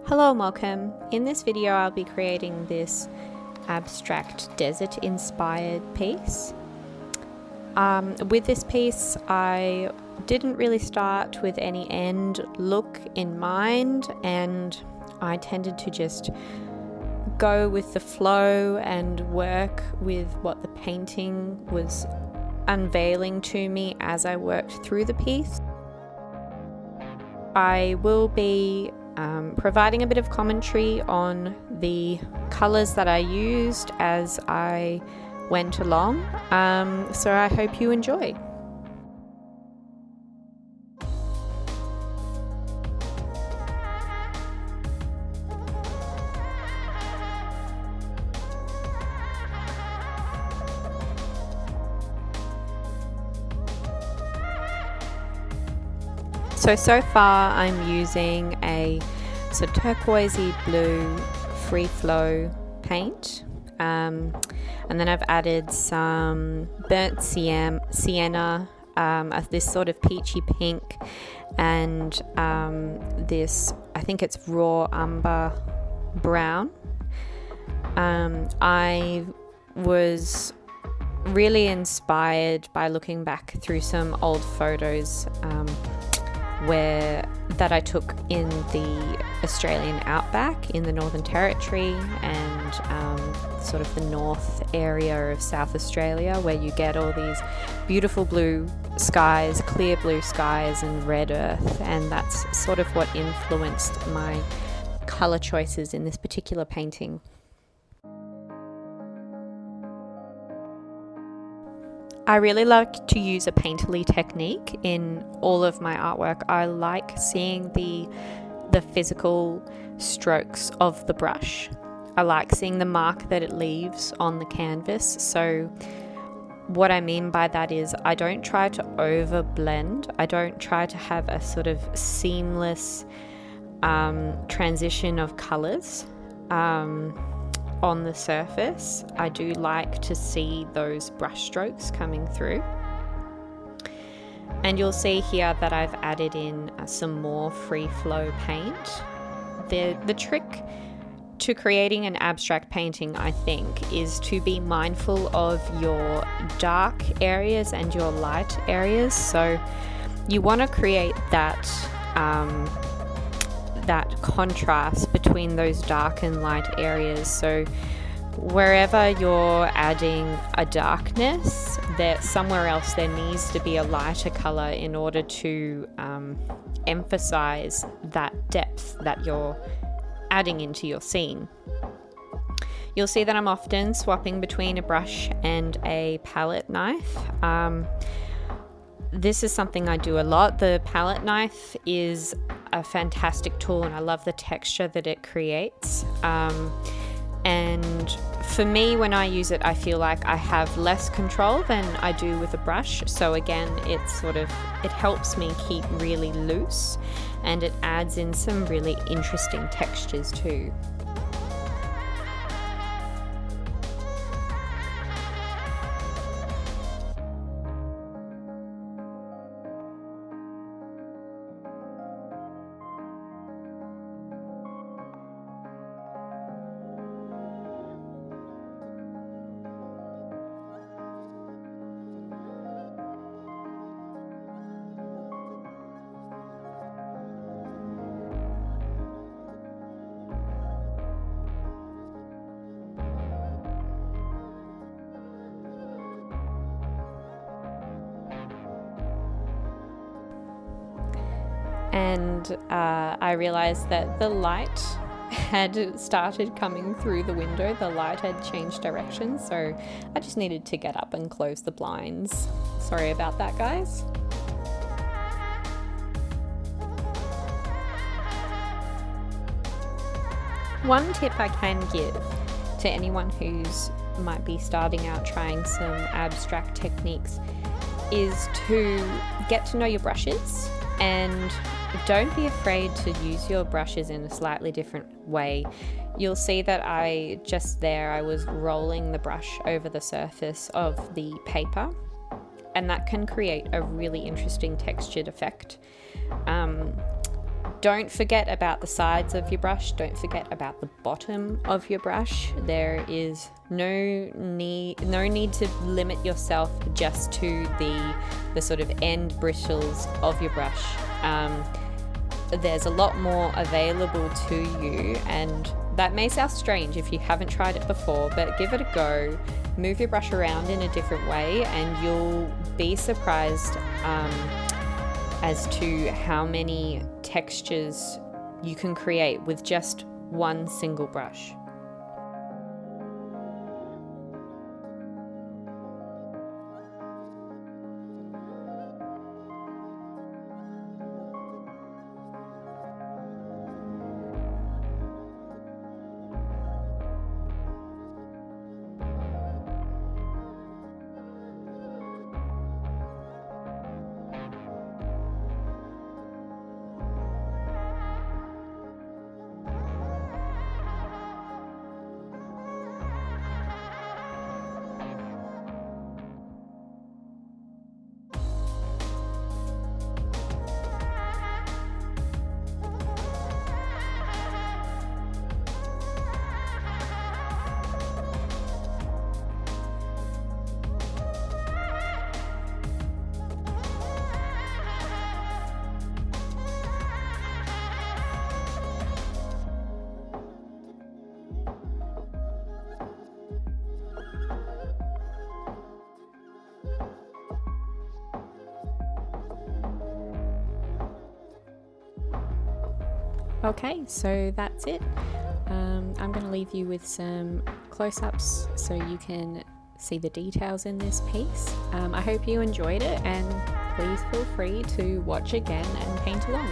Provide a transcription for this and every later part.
Hello and welcome. In this video I'll be creating this abstract desert inspired piece. With this piece I didn't really start with any end look in mind, and I tended to just go with the flow and work with what the painting was unveiling to me as I worked through the piece. I will be providing a bit of commentary on the colours that I used as I went along, so I hope you enjoy. So far I'm using a sort of turquoisey blue free flow paint, and then I've added some burnt sienna, this sort of peachy pink, and this, I think it's raw umber brown. I was really inspired by looking back through some old photos that I took in the Australian outback in the Northern Territory and sort of the north area of South Australia, where you get all these beautiful blue skies, clear blue skies and red earth, and that's sort of what influenced my colour choices in this particular painting. I really like to use a painterly technique in all of my artwork. I like seeing the physical strokes of the brush. I like seeing the mark that it leaves on the canvas. So what I mean by that is I don't try to over blend. I don't try to have a sort of seamless transition of colours on the surface. I do like to see those brush strokes coming through. And you'll see here that I've added in some more free flow paint. The trick to creating an abstract painting, I think, is to be mindful of your dark areas and your light areas. So you want to create that contrast between those dark and light areas. So wherever you're adding a darkness, there somewhere else there needs to be a lighter color in order to emphasize that depth that you're adding into your scene. You'll see that I'm often swapping between a brush and a palette knife. This is something I do a lot. The palette knife is a fantastic tool and I love the texture that it creates. And for me, when I use it, I feel like I have less control than I do with a brush. So again, it helps me keep really loose, and it adds in some really interesting textures too. And I realized that the light had started coming through the window. The light had changed direction, so I just needed to get up and close the blinds. Sorry about that, guys. One tip I can give to anyone who's might be starting out trying some abstract techniques is to get to know your brushes, and don't be afraid to use your brushes in a slightly different way. You'll see that I was rolling the brush over the surface of the paper, and that can create a really interesting textured effect. Don't forget about the sides of your brush. Don't forget about the bottom of your brush. There is no need to limit yourself just to the sort of end bristles of your brush. There's a lot more available to you, and that may sound strange if you haven't tried it before, but give it a go. Move your brush around in a different way and you'll be surprised as to how many textures you can create with just one single brush. Okay, so that's it. I'm going to leave you with some close-ups so you can see the details in this piece. I hope you enjoyed it, and please feel free to watch again and paint along.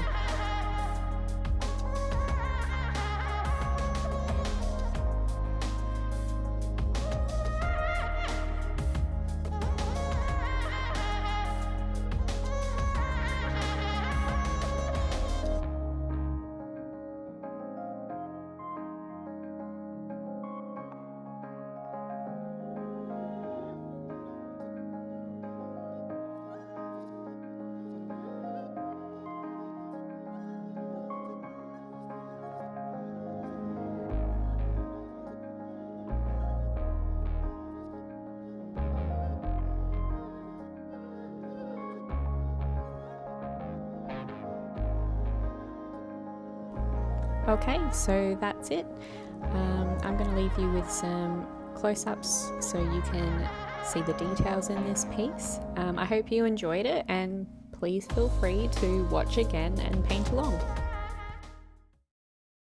Okay, so that's it. I'm going to leave you with some close-ups so you can see the details in this piece. I hope you enjoyed it, and please feel free to watch again and paint along.